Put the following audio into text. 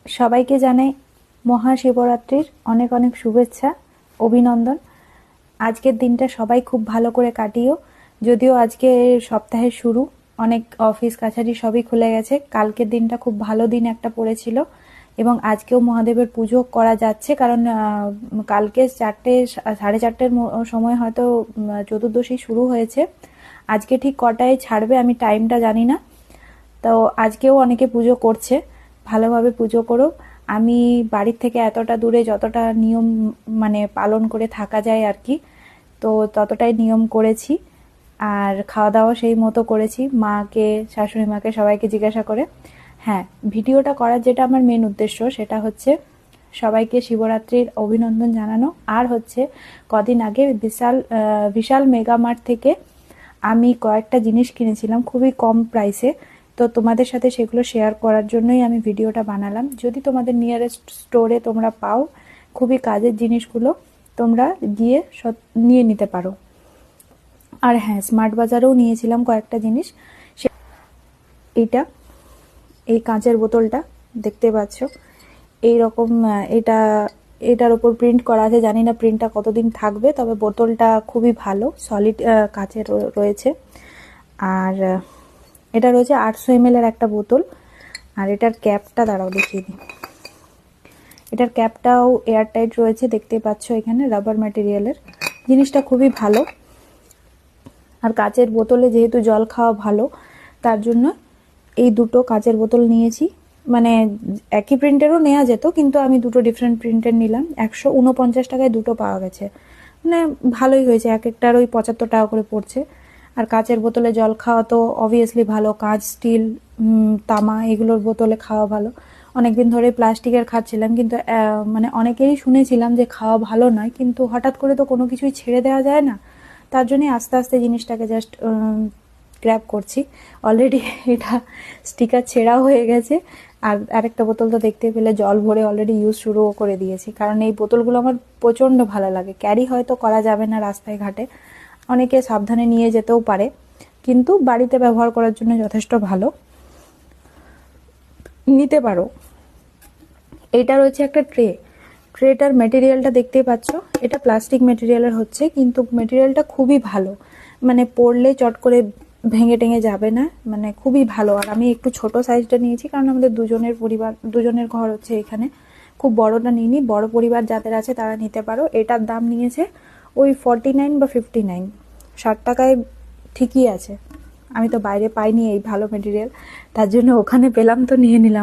সবাইকে জানাই মহাশিবরাত্রির অনেক অনেক শুভেচ্ছা, অভিনন্দন। আজকের দিনটা সবাই খুব ভালো করে কাটিও। যদিও আজকে সপ্তাহের শুরু, অনেক অফিস কাছারি সবই খুলে গেছে। কালকের দিনটা খুব ভালো দিন একটা পড়েছিল এবং আজকেও মহাদেবের পুজো করা যাচ্ছে, কারণ কালকে 4টে সাড়ে 4টের সময় হয়তো চতুর্দশী শুরু হয়েছে। আজকে ঠিক কটায় ছাড়বে আমি টাইমটা জানি না। তো আজকেও অনেকে পুজো করছে, ভালোভাবে পুজো করো। আমি বাড়ির থেকে এতটা দূরে যতটা নিয়ম মানে পালন করে থাকা যায় আর কি, তো ততটাই নিয়ম করেছি। আর খাওয়া দাওয়া সেই মতো করেছি, মাকে, শাশুড়ি মাকে, সবাইকে জিজ্ঞাসা করে। হ্যাঁ, ভিডিওটা করার যেটা আমার মেন উদ্দেশ্য সেটা হচ্ছে সবাইকে শিবরাত্রির অভিনন্দন জানানো। আর হচ্ছে কদিন আগে বিশাল মেগামার্ট থেকে আমি কয়েকটা জিনিস কিনেছিলাম খুবই কম প্রাইসে। তো তোমাদের সাথে সেগুলো শেয়ার করার জন্যই আমি ভিডিওটা বানালাম। যদি তোমাদের নিয়ারেস্ট স্টোরে তোমরা পাও খুবই কাজের জিনিসগুলো, তোমরা গিয়ে নিয়ে নিতে পারো। আর হ্যাঁ, স্মার্ট বাজারেও নিয়েছিলাম কয়েকটা জিনিস। এইটা, এই কাঁচের বোতলটা দেখতে পাচ্ছ, এইরকম এটার ওপর প্রিন্ট করা আছে। জানি না প্রিন্টটা কতদিন থাকবে, তবে বোতলটা খুবই ভালো, সলিড কাঁচের রয়েছে। আর এটা রয়েছে 800 ml এর একটা বোতল। আর এটার ক্যাপটা দাঁড়াও দেখিয়ে দিই। এটার ক্যাপটাও এয়ারটাইট রয়েছে, দেখতে পাচ্ছ এখানে রাবার ম্যাটেরিয়ালের। জিনিসটা খুবই ভালো। আর কাঁচের বোতলে যেহেতু জল খাওয়া ভালো, তার জন্য এই দুটো কাঁচের বোতল নিয়েছি। মানে একই প্রিন্টেরও নেওয়া যেত, কিন্তু আমি দুটো ডিফারেন্ট প্রিন্টের নিলাম। 149 টাকায় দুটো পাওয়া গেছে, মানে ভালোই হয়েছে। এক একটার ওই 75 টাকা করে পড়ছে। আর কাঁচের বোতলে জল খাওয়া তো অবভিয়াসলি ভালো। কাঁচ, স্টিল, তামা এগুলোর বোতলে খাওয়া ভালো। অনেকদিন ধরে প্লাস্টিকের খাচ্ছিলাম, কিন্তু মানে অনেকেরই শুনেছিলাম যে খাওয়া ভালো নয়, কিন্তু হঠাৎ করে তো কোনো কিছুই ছেড়ে দেওয়া যায় না। তার জন্যই আস্তে আস্তে জিনিসটাকে জাস্ট গ্র্যাব করছি। অলরেডি এটা স্টিকার ছেঁড়াও হয়ে গেছে। আর আরেকটা বোতল তো দেখতে পেলে জল ভরে অলরেডি ইউজ শুরুও করে দিয়েছি, কারণ এই বোতলগুলো আমার প্রচণ্ড ভালো লাগে। ক্যারি হয়তো করা যাবে না রাস্তায় ঘাটে, অনেকে সাবধানে নিয়ে যেতেও পারে, কিন্তু বাড়িতে ব্যবহার করার জন্য যথেষ্ট ভালো, নিতে পারো। এটা রয়েছে একটা ট্রেটার মেটেরিয়ালটা দেখতেই পাচ্ছ, এটা প্লাস্টিক মেটেরিয়ালের হচ্ছে, কিন্তু মেটেরিয়ালটা খুবই ভালো। মানে পরলে চট করে ভেঙে টেঙে যাবে না, মানে খুবই ভালো। আর আমি একটু ছোট সাইজটা নিয়েছি, কারণ আমাদের দুজনের ঘর হচ্ছে এখানে, খুব বড়টা নিইনি। বড় পরিবার যাদের আছে তারা নিতে পারো। এটার দাম নিয়েছে ওই 49 বা 59, 60 টাকায় ঠিকই আছে। আমি তো বাইরে পাইনি এই ভালো মেটেরিয়াল, তার জন্য ওখানে পেলাম তো নিয়ে নিলাম।